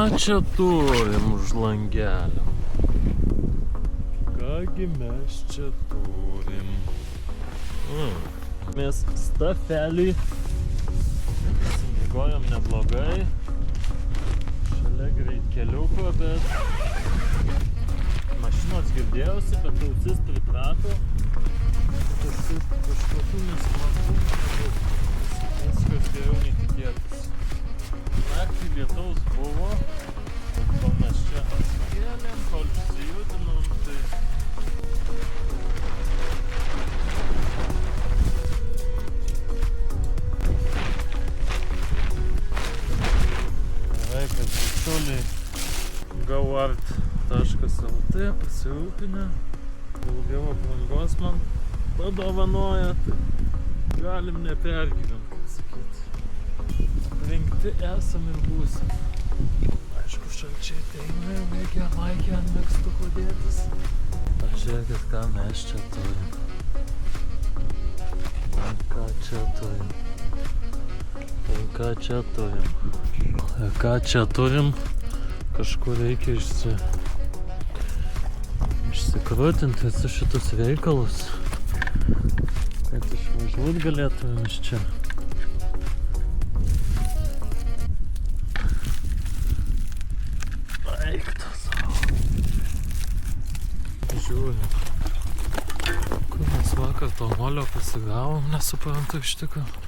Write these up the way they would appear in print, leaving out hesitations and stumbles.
Ką čia turim už langelio? Kągi mes čia turim? Mes stafelį miegojom neblogai. Šalia greitkeliuko, bet mašinos girdėjausi, bet ausis priprato. Kažkokių nesklandumų nebuvo. Viskas geriau nei tikėtis. Naktį lietaus buvo, kol mes čia atsikėlėm, kol išsijudinom, tai... Gerai, kad bičiuliai gowart.lt pasirūpinę, daugiau aprangos man padovanoja, tai galim nepergyvent, kaip sakyti. Rinkti esam ir būsim. Aišku, šalčiai ateina ir reikia Maikė ant megztuko dėtis. Pažiūrėkit, ką mes čia turim. Ką čia turim. Ir ką čia turim. Ir ką čia turim. Kažkur reikia išsikrūtinti visus šitus reikalus. Kad išvažiuot galėtumėm iš čia. Žiūrim. Kur mes vakar to molio pasigavom, nesuprantu iš tikrųjų.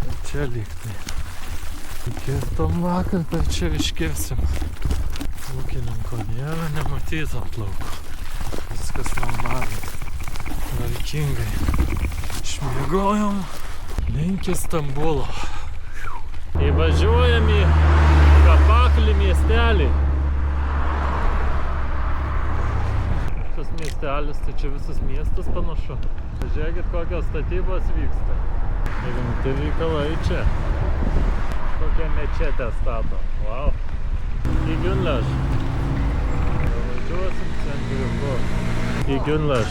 Ir čia lygtai. Kirtom vakar, per čia iškirsim. Ūkininko nėra, nematyta plauko. Viskas normaliai. Tvarkingai. Išmiegojom link Stambulo. Įvažiuojam į Kapaklį miestelį. Tas miestelis, tai čia visas miestas panašu. Pažiūrėkit, kokios statybos vyksta. Rimti reikalai čia. Kokią mečetę stato. Wow. Į Günlaš. Važiuosim centriuku. Į Günlaš.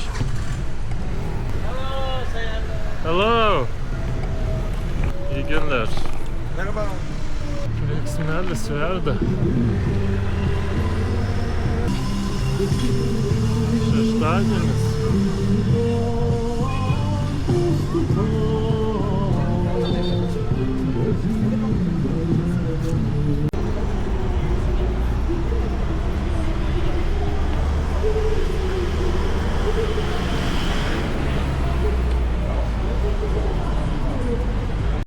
Hello. Į Günlaš. Veiksmelis verda. Šeštadienis.